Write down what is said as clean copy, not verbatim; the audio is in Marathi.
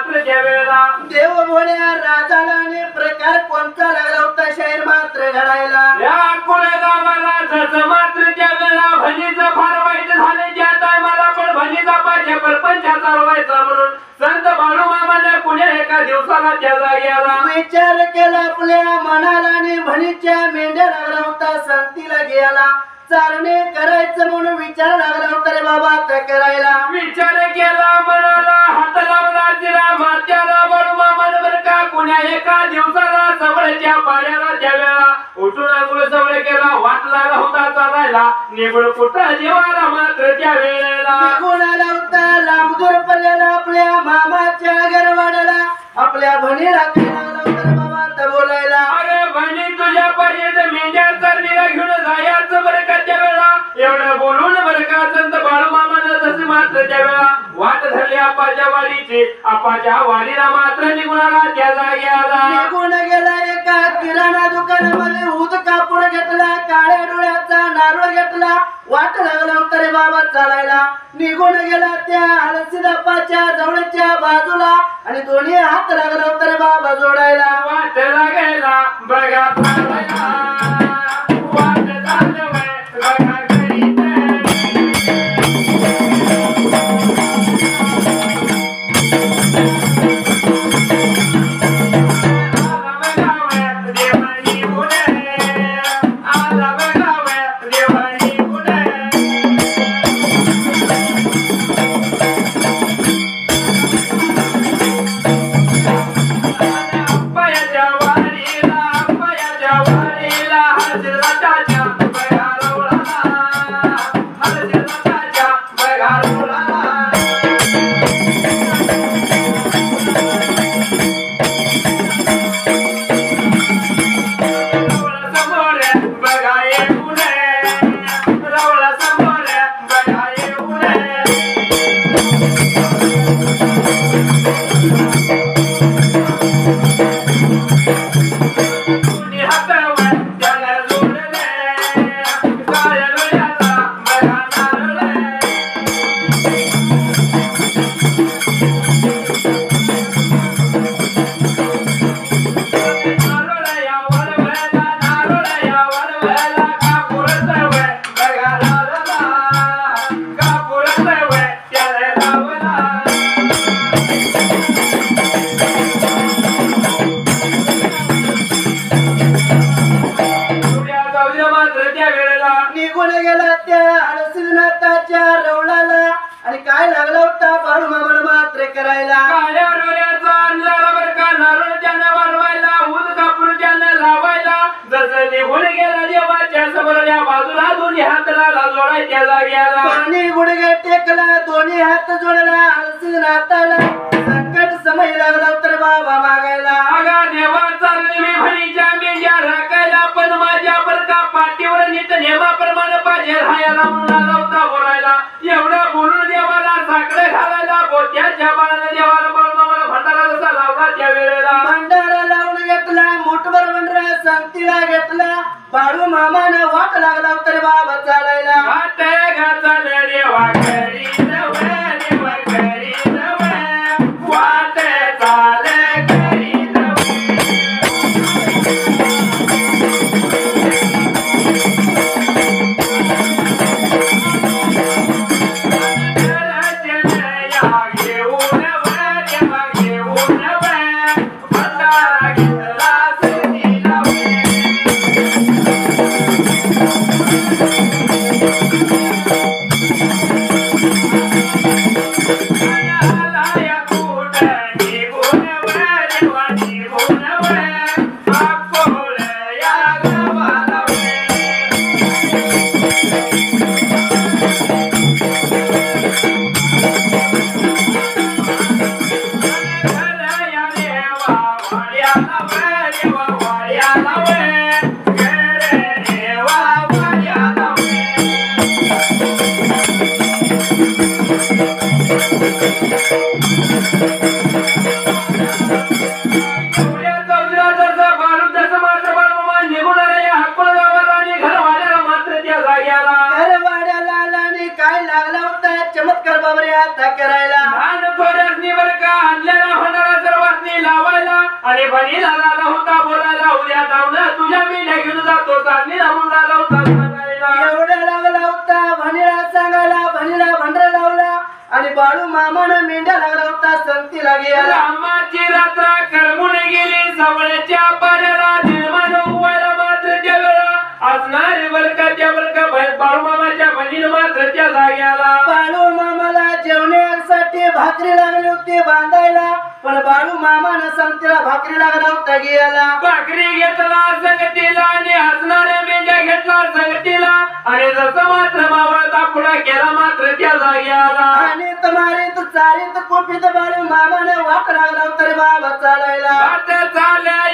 देव भोळ्या राजाला आणि प्रकार कोणता लागला होता शाहीर मात्र घडायला या कुळेला मला जसं मात्र त्या वेळा भनीचं फार वाईट झाले ज्या टायमाला पण भनीचा पाहिजे परपंचाचा व्हायचा म्हणून संत बाळू मामाने पुणे एका दिवसाला त्या जाग्याला विचार केला आपल्या मनाला आणि भणीच्या मेंढ्या लागला होता संतीला घ्यायला चारणे करायचं म्हणून विचार लागला होता रे बाबा आता करायला विचार केला मनाला हात लावला जिरा मात्याला बाळू मामाने बर का पुण्या एका दिवसाला सवळच्या पाण्याला त्यावेळेला उठून आंघोळ सवळ केला वाट लागला होता चालायला निगुण कुठं जीवाला मात्र त्या वेळेला निघून आला होता लांबदूर पडलेला आपल्या मामाच्या गरवाड्याला आपल्या भणीला काय लागला होता रे बाबा आता बोलायला अरे भणी तुझ्या पर्यंत मेंढ्या चारणीला घेऊन जायचं बरं का त्या वेळा एवढं बोलून बरं का संत बाळू मामानं तसे मात्र त्या वेळा वाट धरली आपाच्या वाडीची आपाच्या वाडीला मात्र निघून आला त्या जाग्याला निघून गेला एका किराणा दुकानामध्ये ऊद कापूर घेतला काळ्या डोळ्याचा नारळ घेतला वाट लागला होता रे बाबा चालायला निघून गेला त्या हलसीदापाच्या जवळच्या बाजूला आणि दोन्ही हात लागला होता रे बाबा जोडायला वाट लागायला बघा चालायला वाट चालवय बघा करीत निघून गेला त्या हलसीनाथाच्या रवळाला आणि काय लागला होता बाळू मामाला मात्र करायला काळ्या डोळ्याचा अंधार बर का नारळ त्यानं वाढवायला ऊद कापूर त्यानं लावायला जसं निघून गेला देवाच्या समोरच्या बाजूला दोन्ही हाताला जोडायच्या जाग्याला पाणी गुडघे टेकला दोन्ही हात जोडला हलसीनाथाला संकट समय लागला होता बाबा मागायला अगा देवा चालले मी भणीच्या मेंढ्या राखायला पण माझ्या बर का पाठीवर नीट नेमाप्रमाणे पाहिजे राहायला म्हणून आला होता बोलायला एवढं बोलून देवाला साकडे घालायला बोत्याच्या बाळाला देवाला बाळूमामाला भंडारा जसा लावला त्या वेळेला भंडारा लावून घेतला मुठभर भंडारा संतीला घेतला बाळू मामानं वाट लागला होता रे बाबा चालायला वाट घातले देवा करी देवा करी आलाया कुठ निघून वर देवा निघून वर अकोल या गावाला काय लागला होता चमत्कार बाबरे आता करायला लावायला आणि बनीला लाला होता बोलायला उद्या जाऊन तुझ्या मेंढ्या घेऊन जातो चांगली लावून लाला होता सांगायला एवढा लागला होता भणीला सांगायला भणीला भंडारा लावला आणि बाळू मामानं मेंढ्या लागला होता संगतीला गेला रामाची रात्र करमून गेली सावळ्याच्या पाऱ्याला निर्माण उवायला मात्र त्या वेळा असणारे बरकाच्या बरका बाळू मामाच्या बहिण मात्र त्या जाग्याला बाळू मामाला जेवण्यासाठी भाकरी लागली होती बांधायला पण बाळू मामानं संगतीला भाकरी लागला होता गेला भाकरी घेतला संगतीला आणि हसणाऱ्या मेंढ्या घेतला संगतीला आणि जसं मात्र मावळता पुढा केला मात्र त्या जाग्याला आणि तुम्हारी चारीत कुपीत बाळू मामाने वाट लागला होता रे बाबा चालायला वाट चालल्या